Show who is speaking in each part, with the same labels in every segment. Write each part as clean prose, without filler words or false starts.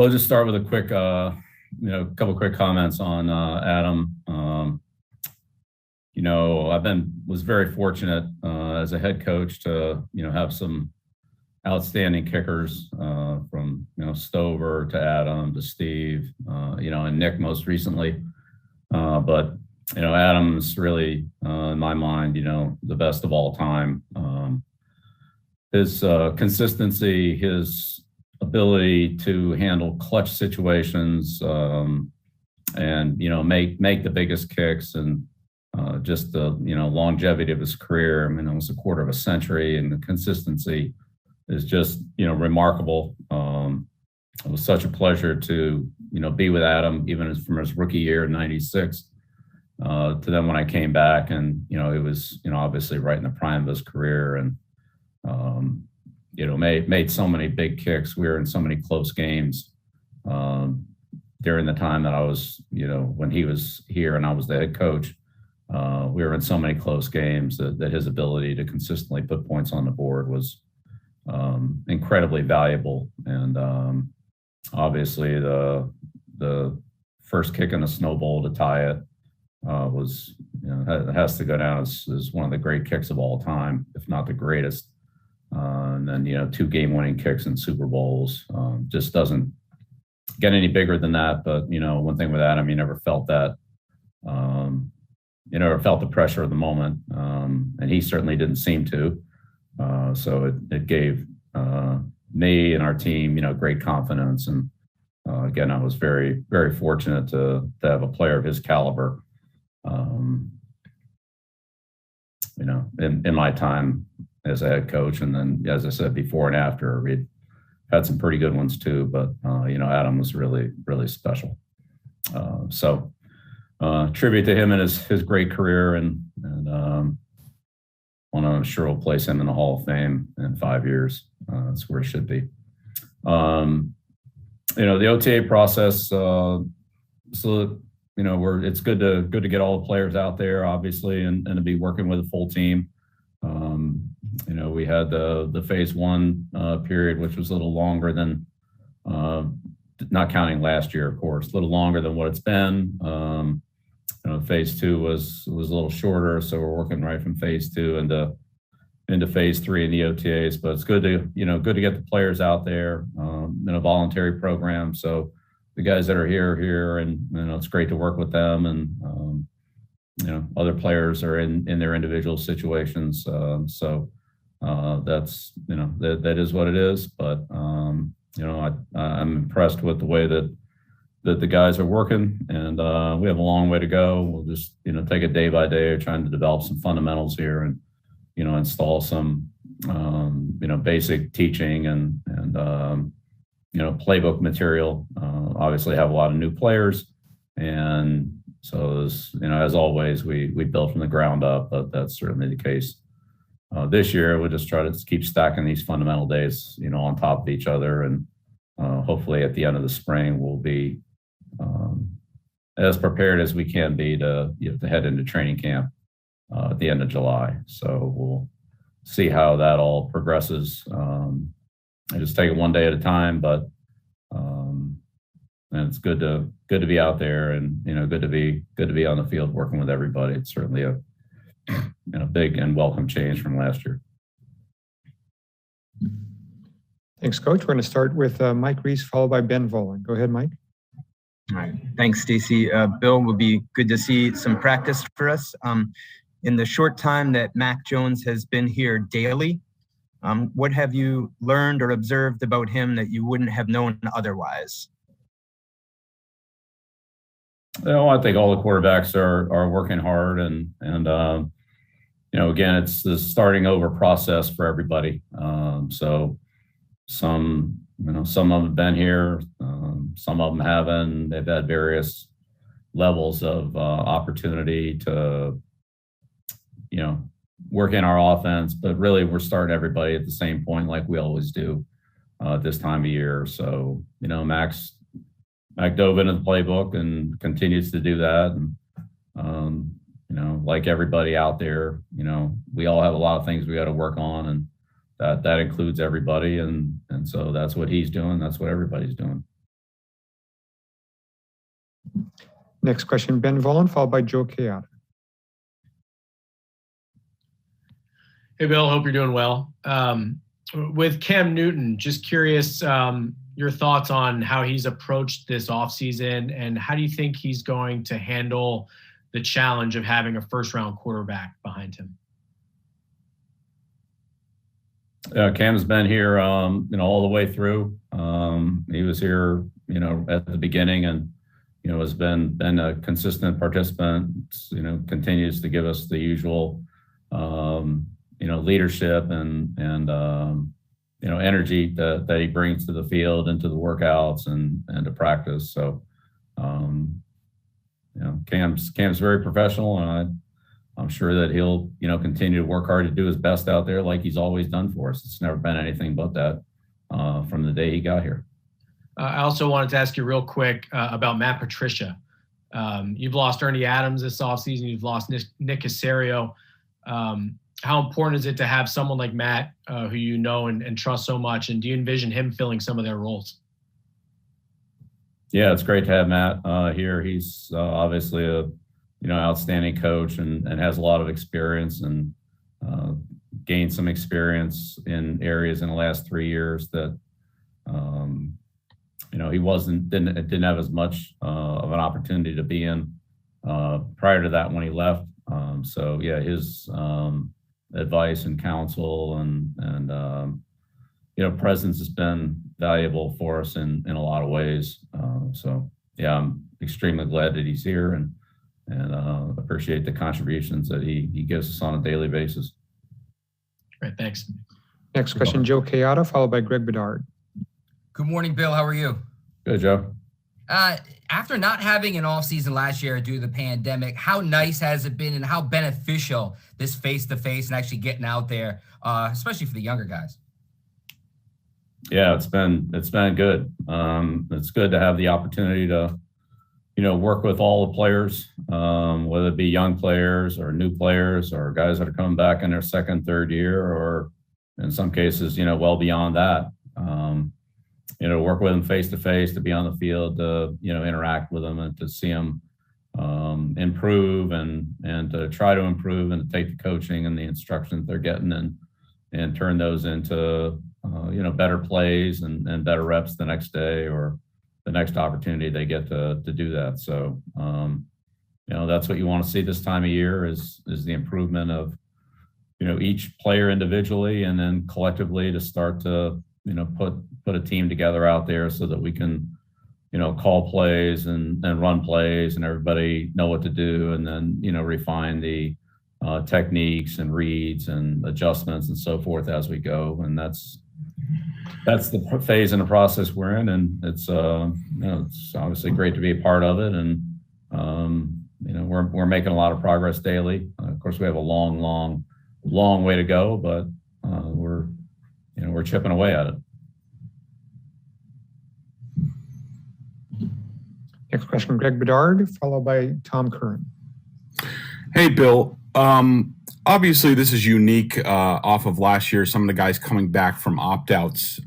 Speaker 1: Well, I'll just start with a quick, couple quick comments on Adam. Was very fortunate as a head coach to, have some outstanding kickers from, Stover to Adam to Steve, and Nick most recently. But Adam's really, in my mind, the best of all time. His consistency, his ability to handle clutch situations, and make the biggest kicks, and just the longevity of his career. I mean, almost a quarter of a century, and the consistency is just remarkable. It was such a pleasure to be with Adam, even from his rookie year in '96 to then when I came back, and it was obviously right in the prime of his career, and made so many big kicks. We were in so many close games during the time that I was, when he was here and I was the head coach. We were in so many close games that his ability to consistently put points on the board was incredibly valuable. And obviously the first kick in the snowball to tie it was, has to go down as one of the great kicks of all time, if not the greatest. And then, 2 game-winning kicks in Super Bowls just doesn't get any bigger than that. But, one thing with Adam, you never felt that. You never felt the pressure of the moment, and he certainly didn't seem to. So it gave me and our team, great confidence. And again, I was very, very fortunate to have a player of his caliber. In my time as a head coach, and then, as I said, before and after, we had some pretty good ones too. But Adam was really, really special. So tribute to him and his great career, and I'm sure we'll place him in the Hall of Fame in 5 years. That's where it should be. The OTA process. It's good to get all the players out there, obviously, and to be working with a full team. We had the phase 1 period, which was a little longer than, not counting last year, of course, a little longer than what it's been. Phase 2 was a little shorter, so we're working right from phase 2 into phase 3 in the OTAs. But it's good to get the players out there in a voluntary program. So the guys that are here, and it's great to work with them. And other players are in their individual situations. So that's that is what it is. But I'm impressed with the way that the guys are working, and we have a long way to go. We'll just take it day by day, trying to develop some fundamentals here, and install some basic teaching and playbook material. Obviously have a lot of new players, and so as always, we build from the ground up. But that's certainly the case this year. We'll just try to keep stacking these fundamental days on top of each other, and hopefully at the end of the spring we'll be as prepared as we can be to head into training camp at the end of July. So we'll see how that all progresses. I just take it one day at a time, but and it's good to be out there, and good to be on the field working with everybody. It's certainly a big and welcome change from last year.
Speaker 2: Thanks, Coach. We're going to start with Mike Reese, followed by Ben Volen. Go ahead, Mike.
Speaker 3: All right. Thanks, Stacy. Bill, will be good to see some practice for us. In the short time that Mac Jones has been here daily, what have you learned or observed about him that you wouldn't have known otherwise?
Speaker 1: I think all the quarterbacks are working hard, and again, it's the starting over process for everybody. So some of them have been here, some of them haven't. They've had various levels of opportunity to work in our offense, but really we're starting everybody at the same point, like we always do this time of year. So Mac dove into the playbook and continues to do that. And, like everybody out there, we all have a lot of things we got to work on, and that includes everybody. And so that's what he's doing. That's what everybody's doing.
Speaker 2: Next question, Ben Volin, followed by Joe Chiara.
Speaker 4: Hey, Bill, hope you're doing well. With Cam Newton, just curious your thoughts on how he's approached this offseason and how do you think he's going to handle the challenge of having a first-round quarterback behind him?
Speaker 1: Cam's been here, all the way through. He was here, at the beginning and, has been a consistent participant, continues to give us the usual, leadership and energy that he brings to the field and to the workouts and to practice. So, Cam's very professional, and I'm sure that he'll, continue to work hard to do his best out there like he's always done for us. It's never been anything but that from the day he got here.
Speaker 4: I also wanted to ask you real quick about Matt Patricia. You've lost Ernie Adams this offseason. You've lost Nick Caserio. How important is it to have someone like Matt who you know and trust so much? And do you envision him filling some of their roles?
Speaker 1: Yeah, it's great to have Matt here. He's obviously a outstanding coach and has a lot of experience and gained some experience in areas in the last 3 years that he didn't have as much of an opportunity to be in prior to that when he left. So yeah, his advice and counsel and presence has been valuable for us in a lot of ways. So yeah, I'm extremely glad that he's here and appreciate the contributions that he gives us on a daily basis.
Speaker 4: Great, thanks.
Speaker 2: Next question, Joe Chiara, followed by Greg Bedard.
Speaker 5: Good morning, Bill. How are you?
Speaker 1: Good, Joe.
Speaker 5: After not having an offseason last year due to the pandemic, how nice has it been and how beneficial this face-to-face and actually getting out there, especially for the younger guys?
Speaker 1: Yeah, it's been good. It's good to have the opportunity to, work with all the players, whether it be young players or new players or guys that are coming back in their second, third year, or in some cases, well beyond that. Work with them face to face, to be on the field, to, interact with them and to see them improve and to try to improve and to take the coaching and the instructions they're getting and turn those into, better plays and better reps the next day or the next opportunity they get to do that. So, that's what you want to see this time of year is the improvement of, each player individually and then collectively to start to, put a team together out there so that we can, call plays and run plays and everybody know what to do and then, refine the techniques and reads and adjustments and so forth as we go. And that's the phase in the process we're in, and it's it's obviously great to be a part of it. And we're making a lot of progress daily. Of course, we have a long way to go, but we're chipping away at it.
Speaker 2: Next question, Greg Bedard, followed by Tom Curran.
Speaker 6: Hey, Bill. Obviously, this is unique off of last year, some of the guys coming back from opt-outs.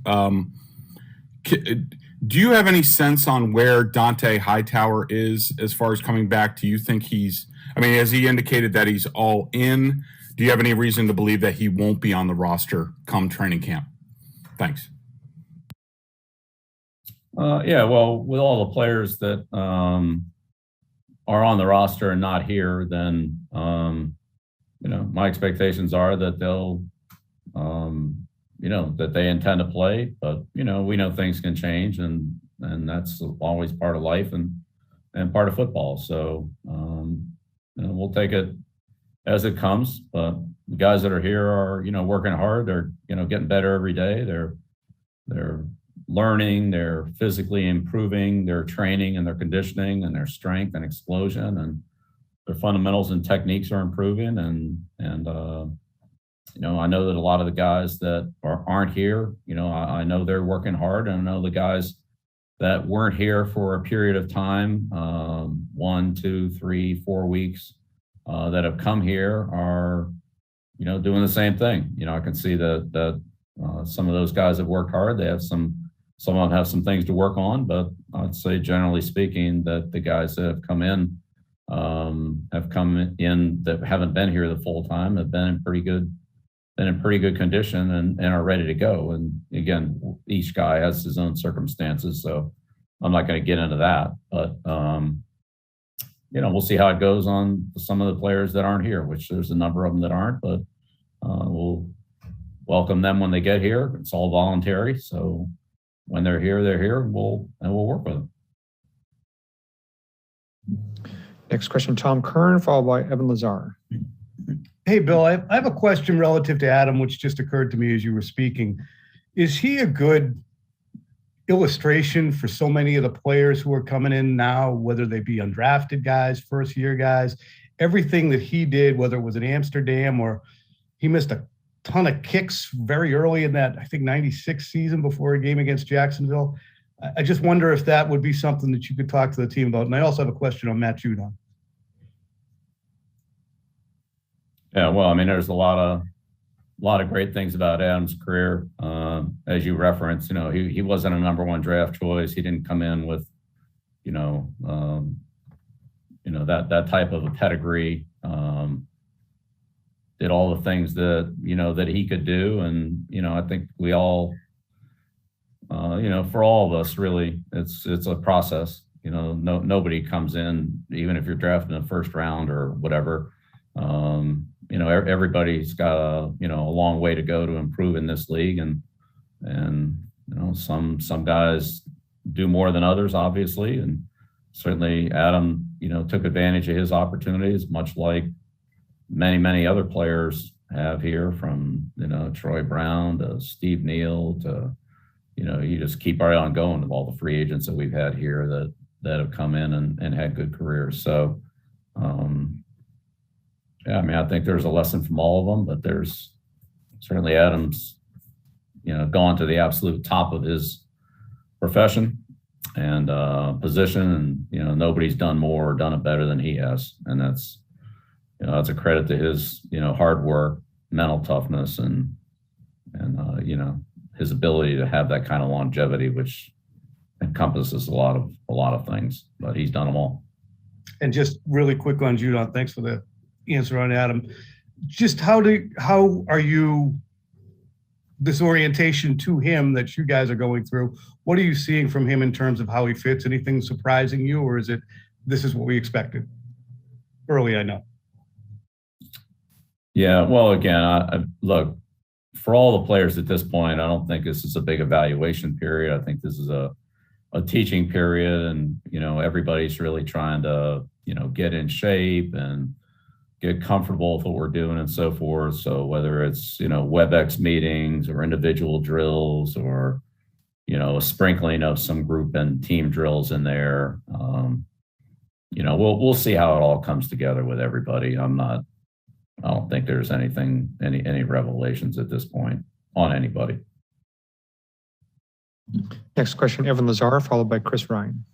Speaker 6: Do you have any sense on where Dante Hightower is as far as coming back? Do you think has he indicated that he's all in? Do you have any reason to believe that he won't be on the roster come training camp? Thanks.
Speaker 1: Well, with all the players that are on the roster and not here, then my expectations are that they'll, that they intend to play. But we know things can change, and that's always part of life and part of football. So we'll take it as it comes. But the guys that are here are working hard. They're getting better every day. They're learning. They're physically improving their training and their conditioning and their strength and explosion, and their fundamentals and techniques are improving. And I know that a lot of the guys that aren't here, I know they're working hard, and I know the guys that weren't here for a period of time, 1, 2, 3, 4 weeks, that have come here are, doing the same thing. I can see that some of those guys have worked hard. They have some some of them have some things to work on, but I'd say generally speaking that the guys that have come in that haven't been here the full time have been in pretty good condition and are ready to go. And again, each guy has his own circumstances, so I'm not going to get into that. But we'll see how it goes on some of the players that aren't here, which there's a number of them that aren't, but we'll welcome them when they get here. It's all voluntary, so when they're here, and we'll work with them.
Speaker 2: Next question, Tom Kern, followed by Evan Lazar.
Speaker 7: Hey, Bill, I have a question relative to Adam, which just occurred to me as you were speaking. Is he a good illustration for so many of the players who are coming in now, whether they be undrafted guys, first-year guys, everything that he did, whether it was in Amsterdam or he missed a ton of kicks very early in that, I think, 96 season before a game against Jacksonville. I just wonder if that would be something that you could talk to the team about. And I also have a question on Matt Judon.
Speaker 1: Yeah, well, I mean, there's a lot of great things about Adam's career. As you referenced, he wasn't a number one draft choice. He didn't come in with, that type of a pedigree. Did all the things that that he could do, and I think we all, for all of us, really, it's a process. Nobody comes in, even if you're drafted in the first round or whatever. Everybody's got a long way to go to improve in this league, and some guys do more than others, obviously, and certainly Adam took advantage of his opportunities, much like many other players have here, from Troy Brown to Steve Neal to you just keep right on going with all the free agents that we've had here that have come in and had good careers. So yeah, I mean, I think there's a lesson from all of them, but there's certainly Adam's, gone to the absolute top of his profession and position, and nobody's done more or done it better than he has, and that's a credit to his hard work, mental toughness, and his ability to have that kind of longevity, which encompasses a lot of things, but he's done them all.
Speaker 7: And just really quick on Judon, thanks for the answer on Adam. Just how are you, this orientation to him that you guys are going through, what are you seeing from him in terms of how he fits? Anything surprising you, or is it, this is what we expected? Early, I know.
Speaker 1: Yeah, well, again, I look, for all the players at this point, I don't think this is a big evaluation period. I think this is a teaching period, and everybody's really trying to get in shape and get comfortable with what we're doing and so forth. So whether it's WebEx meetings or individual drills or a sprinkling of some group and team drills in there, we'll see how it all comes together with everybody. I don't think there's any revelations at this point on anybody.
Speaker 2: Next question, Evan Lazar, followed by Chris Ryan.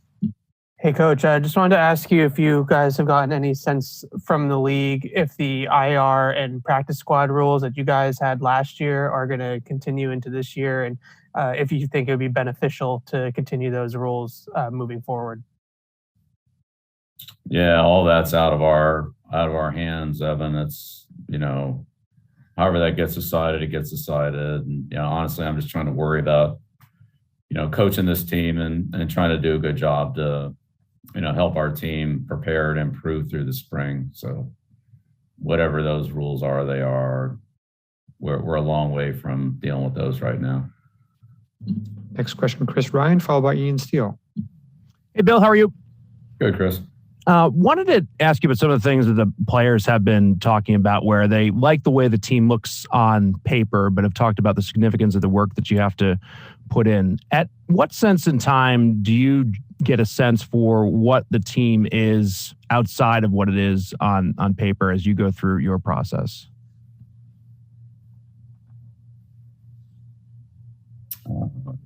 Speaker 8: Hey, Coach, I just wanted to ask you if you guys have gotten any sense from the league if the IR and practice squad rules that you guys had last year are going to continue into this year, and if you think it would be beneficial to continue those rules moving forward.
Speaker 1: Yeah, all that's out of our hands, Evan. It's however that gets decided, it gets decided. And honestly, I'm just trying to worry about coaching this team and trying to do a good job to help our team prepare and improve through the spring. So whatever those rules are, they are. We're a long way from dealing with those right now.
Speaker 2: Next question, Chris Ryan, followed by Ian Steele.
Speaker 9: Hey, Bill, how are you?
Speaker 1: Good, Chris.
Speaker 9: Wanted to ask you about some of the things that the players have been talking about, where they like the way the team looks on paper, but have talked about the significance of the work that you have to put in. At what sense in time do you get a sense for what the team is outside of what it is on paper as you go through your process?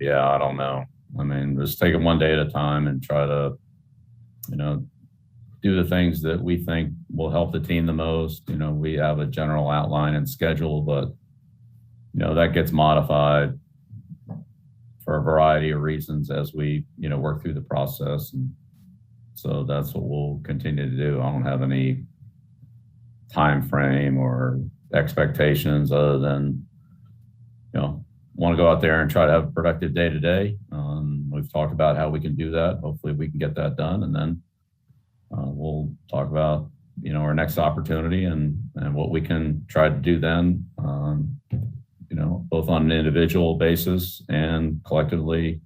Speaker 1: Yeah, I don't know. I mean, just take it one day at a time and try to, do the things that we think will help the team the most. We have a general outline and schedule, but, that gets modified for a variety of reasons as we, work through the process. And so that's what we'll continue to do. I don't have any time frame or expectations other than, want to go out there and try to have a productive day to day. We've talked about how we can do that. Hopefully we can get that done. And then we'll talk about, our next opportunity and what we can try to do then, both on an individual basis and collectively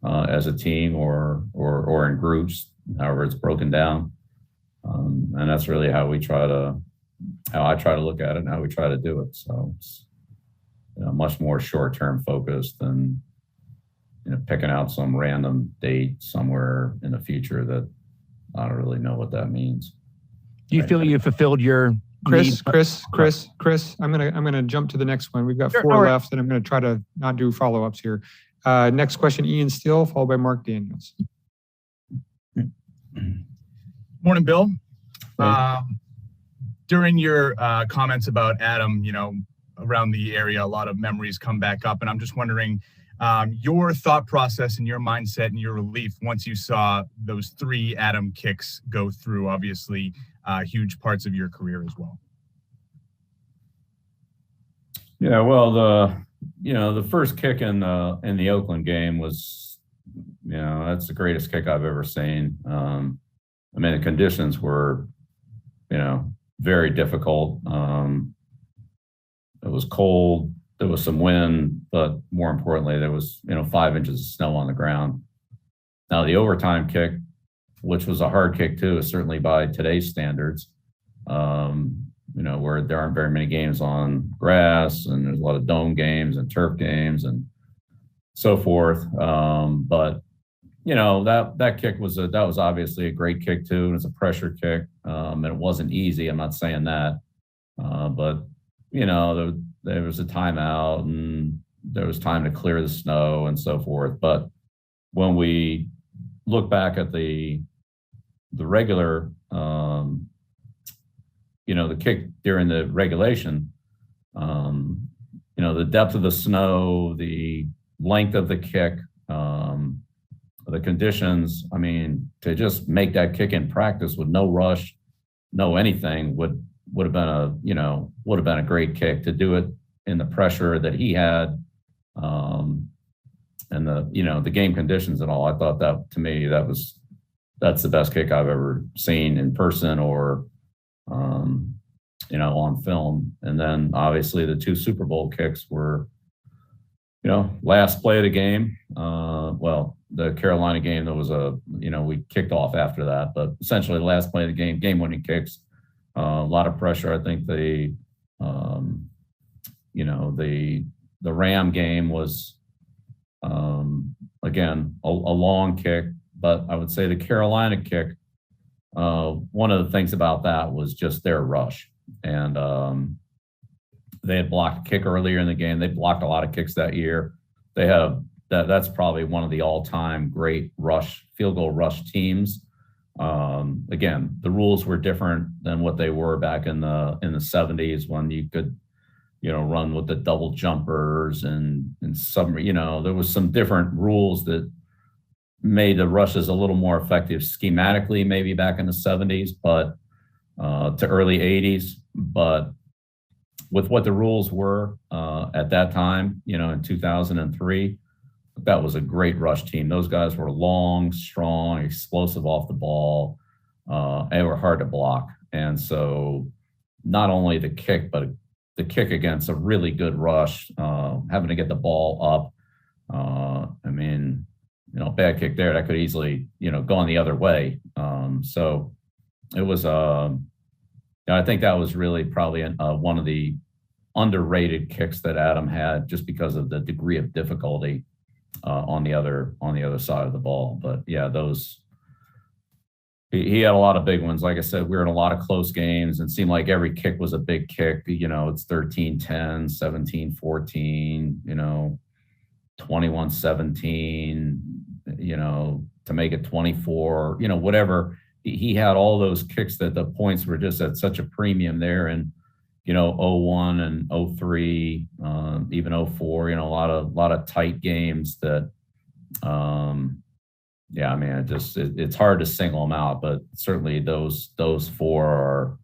Speaker 1: as a team or in groups, however it's broken down. And that's really how I try to look at it and how we try to do it. So it's much more short-term focused than picking out some random date somewhere in the future that I don't really know what that means.
Speaker 9: Do you feel you fulfilled your
Speaker 2: Chris,
Speaker 9: need?
Speaker 2: I'm gonna jump to the next one. We've got
Speaker 9: Sure,
Speaker 2: 4
Speaker 9: all right.
Speaker 2: left, and I'm gonna try to not do follow-ups here. Next question, Ian Steele, followed by Mark Daniels.
Speaker 10: Morning, Bill. During your comments about Adam, around the area, a lot of memories come back up, and I'm just wondering your thought process and your mindset and your relief once you saw those 3 Adam kicks go through, obviously huge parts of your career as well.
Speaker 1: Yeah, well, the first kick in the Oakland game was, that's the greatest kick I've ever seen. The conditions were, very difficult. It was cold. There was some wind, but more importantly, there was, 5 inches of snow on the ground. Now, the overtime kick, which was a hard kick too, is certainly by today's standards, where there aren't very many games on grass and there's a lot of dome games and turf games and so forth. But that kick was obviously a great kick too, and it's a pressure kick. And it wasn't easy. I'm not saying that, but there was a timeout and there was time to clear the snow and so forth. But when we look back at the regular, the kick during the regulation, the depth of the snow, the length of the kick, the conditions, to just make that kick in practice with no rush, no anything would have been a great kick. To do it in the pressure that he had, and the game conditions and all. I thought that, to me, that's the best kick I've ever seen in person or on film. And then obviously the 2 Super Bowl kicks were, last play of the game. The Carolina game, there was we kicked off after that, but essentially the last play of the game-winning kicks. A lot of pressure. I think the Ram game was, again, a long kick, but I would say the Carolina kick, one of the things about that was just their rush. And they had blocked a kick earlier in the game. They blocked a lot of kicks that year. They had that's probably one of the all-time great field goal rush teams. Again, the rules were different than what they were back in the 70s when you could, run with the double jumpers and some, there was some different rules that made the rushes a little more effective schematically, maybe back in the 70s, but to early 80s. But with what the rules were at that time, in 2003, that was a great rush team. Those guys were long, strong, explosive off the ball. They were hard to block. And so not only the kick, but the kick against a really good rush, having to get the ball up. Bad kick there, that could easily, gone the other way. So it was, I think that was really probably one of the underrated kicks that Adam had, just because of the degree of difficulty on the other side of the ball. But yeah, he had a lot of big ones. Like I said, we were in a lot of close games and it seemed like every kick was a big kick. It's 13-10, 17-14, 21-17, to make it 24, whatever. He had all those kicks that the points were just at such a premium there. And 01 and 03, even 04, a lot of tight games that Yeah, I mean, it's hard to single them out, but certainly those four are,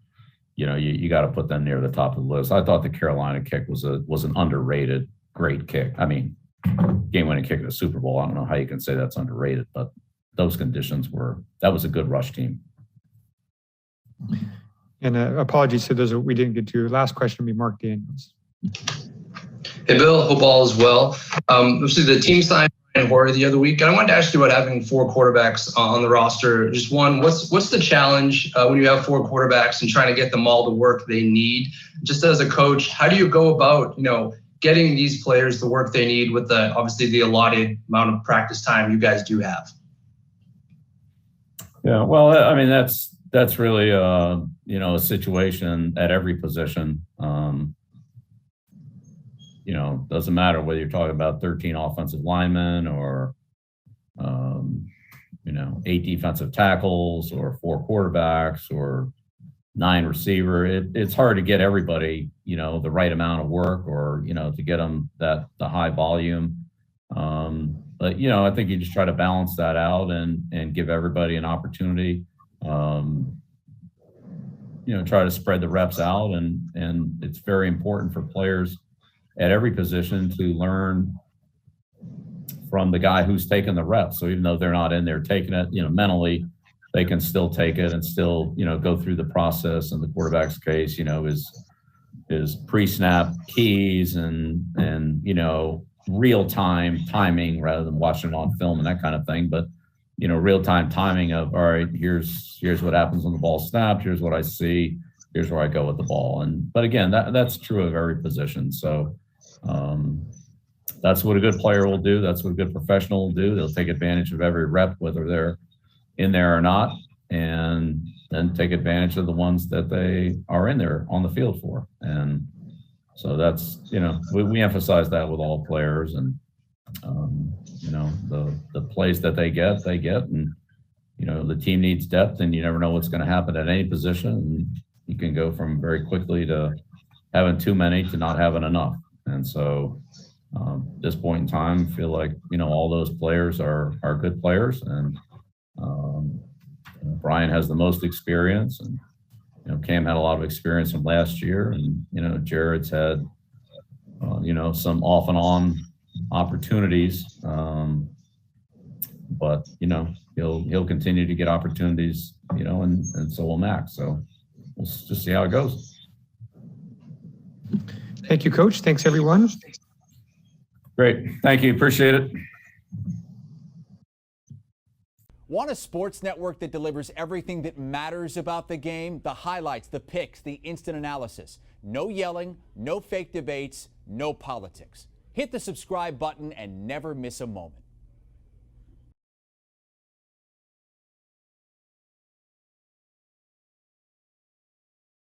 Speaker 1: you got to put them near the top of the list. I thought the Carolina kick was an underrated great kick. I mean, game-winning kick in a Super Bowl. I don't know how you can say that's underrated, but those conditions that was a good rush team.
Speaker 2: And apologies to those that we didn't get to. Last question will be Mark Daniels.
Speaker 11: Hey, Bill. Hope all is well. Obviously, the team signed Ryan Hoyer the other week, and I wanted to ask you about having 4 quarterbacks on the roster. Just one, what's the challenge when you have 4 quarterbacks and trying to get them all the work they need? Just as a coach, how do you go about, getting these players the work they need with obviously the allotted amount of practice time you guys do have?
Speaker 1: Yeah, well, I mean, that's really a situation at every position. Doesn't matter whether you're talking about 13 offensive linemen or 8 defensive tackles or 4 quarterbacks or 9 receiver. It's hard to get everybody, the right amount of work or, to get them the high volume. But, I think you just try to balance that out and give everybody an opportunity. Try to spread the reps out, and it's very important for players at every position to learn from the guy who's taking the reps. So even though they're not in there taking it, mentally, they can still take it and still, go through the process. In the quarterback's case, is pre-snap keys and real-time timing rather than watching it on film and that kind of thing. But real-time timing of, all right, here's what happens when the ball snapped. Here's what I see. Here's where I go with the ball. But again, that's true of every position. So that's what a good player will do. That's what a good professional will do. They'll take advantage of every rep, whether they're in there or not, and then take advantage of the ones that they are in there on the field for. And so that's, we emphasize that with all players, and the plays that they get, and the team needs depth, and you never know what's going to happen at any position. And you can go from very quickly to having too many to not having enough. And so at this point in time, I feel like, all those players are good players, and Brian has the most experience, and Cam had a lot of experience from last year, and Jared's had some off and on opportunities, but he'll continue to get opportunities, and so will Max. So we'll just see how it goes.
Speaker 2: Thank you, Coach. Thanks, everyone.
Speaker 1: Great. Thank you. Appreciate it.
Speaker 12: Want a sports network that delivers everything that matters about the game? The highlights, the picks, the instant analysis. No yelling, no fake debates, no politics. Hit the subscribe button and never miss a moment.